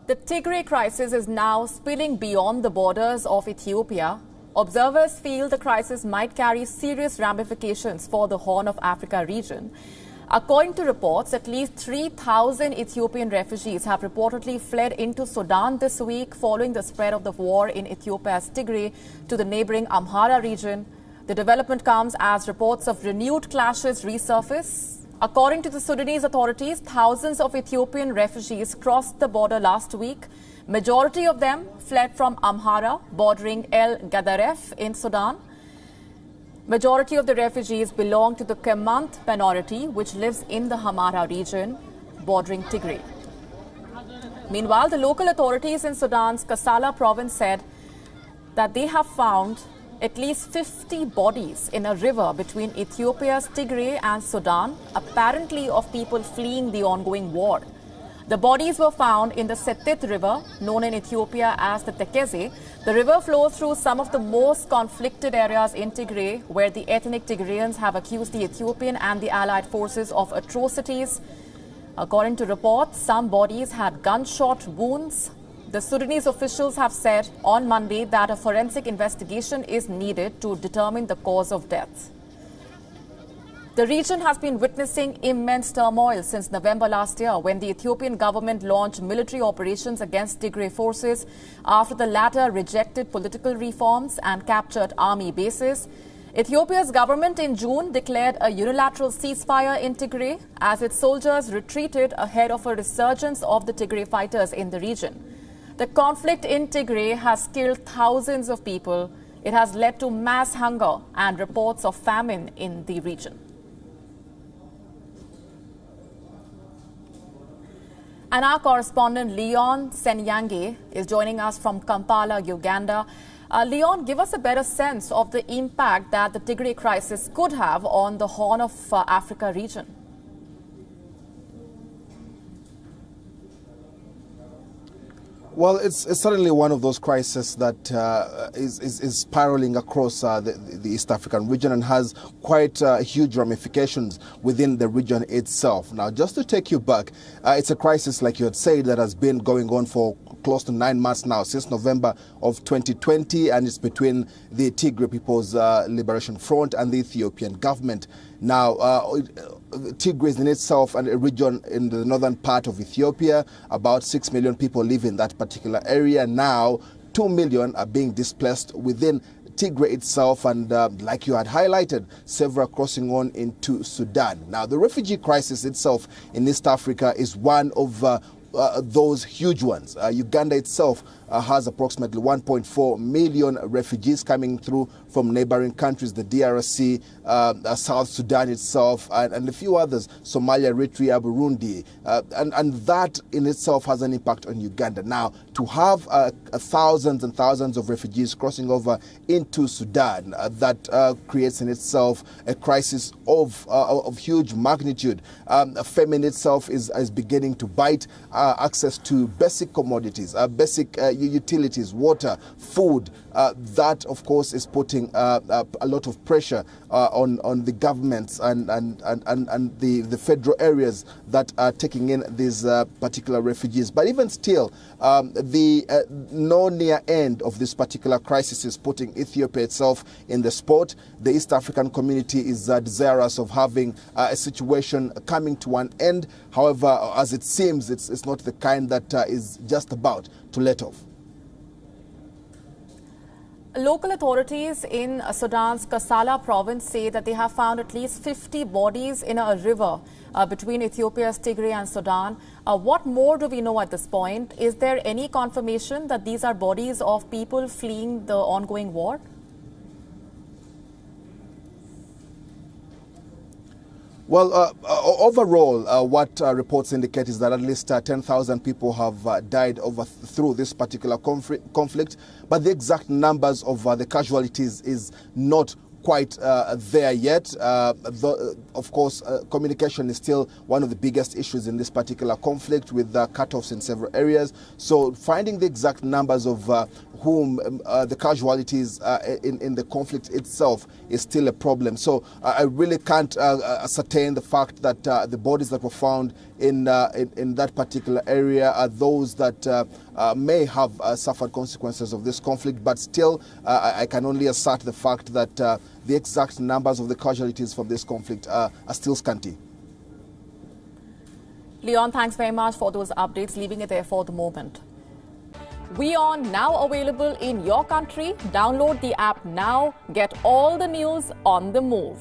The Tigray crisis is now spilling beyond the borders of Ethiopia. Observers feel the crisis might carry serious ramifications for the Horn of Africa region. According to reports, at least 3,000 Ethiopian refugees have reportedly fled into Sudan this week following the spread of the war in Ethiopia's Tigray to the neighboring Amhara region. The development comes as reports of renewed clashes resurface. According to the Sudanese authorities, thousands of Ethiopian refugees crossed the border last week. Majority of them fled from Amhara, bordering El Gadaref in Sudan. Majority of the refugees belong to the Kemant minority, which lives in the Hamara region, bordering Tigray. Meanwhile, the local authorities in Sudan's Kassala province said that they have found at least 50 bodies in a river between Ethiopia's Tigray and Sudan, apparently of people fleeing the ongoing war. The bodies were found in the Setit river, known in Ethiopia as the Tekeze. The river flows through some of the most conflicted areas in Tigray, where the ethnic Tigrayans have accused the Ethiopian and the allied forces of atrocities. According to reports, some bodies had gunshot wounds. The Sudanese officials have said on Monday that a forensic investigation is needed to determine the cause of death. The region has been witnessing immense turmoil since November last year, when the Ethiopian government launched military operations against Tigray forces after the latter rejected political reforms and captured army bases. Ethiopia's government in June declared a unilateral ceasefire in Tigray as its soldiers retreated ahead of a resurgence of the Tigray fighters in the region. The conflict in Tigray has killed thousands of people. It has led to mass hunger and reports of famine in the region. And our correspondent WION Senyange is joining us from Kampala, Uganda. WION, give us a better sense of the impact that the Tigray crisis could have on the Horn of Africa region. Well, it's certainly one of those crises that is spiraling across the East African region and has quite huge ramifications within the region itself. Now, just to take you back, it's a crisis, like you had said, that has been going on for close to 9 months now, since November of 2020, and it's between the Tigray People's Liberation Front and the Ethiopian government. Now, Tigray is in itself and a region in the northern part of Ethiopia. About 6 million people live in that particular area. Now, 2 million are being displaced within Tigray itself, and like you had highlighted, several crossing on into Sudan. Now, the refugee crisis itself in East Africa is one of those huge ones. Uganda itself has approximately 1.4 million refugees coming through from neighboring countries, the DRC, South Sudan itself, and a few others, Somalia, Eritrea, Burundi. And that in itself has an impact on Uganda. Now, to have thousands and thousands of refugees crossing over into Sudan, that creates in itself a crisis of huge magnitude. Famine itself is beginning to bite. Access to basic commodities, basic utilities, water, food, that of course is putting a lot of pressure on the governments and the federal areas that are taking in these particular refugees. But even still, the no near end of this particular crisis is putting Ethiopia itself in the spot. The East African community is desirous of having a situation coming to an end. However, as it seems, it's not the kind that is just about to let off. Local authorities in Sudan's Kassala province say that they have found at least 50 bodies in a river between Ethiopia's Tigray and Sudan. What more do we know at this point? Is there any confirmation that these are bodies of people fleeing the ongoing war? Well, overall, what reports indicate is that at least 10,000 people have died through this particular conflict, but the exact numbers of the casualties is not quite there yet. Of course, communication is still one of the biggest issues in this particular conflict, with cutoffs in several areas. So finding the exact numbers of whom the casualties in the conflict itself is still a problem. So I really can't ascertain the fact that the bodies that were found in that particular area are those that may have suffered consequences of this conflict, but still I can only assert the fact that the exact numbers of the casualties from this conflict are still scanty. Leon, thanks very much for those updates, leaving it there for the moment. WION now available in your country. Download the app now. Get all the news on the move.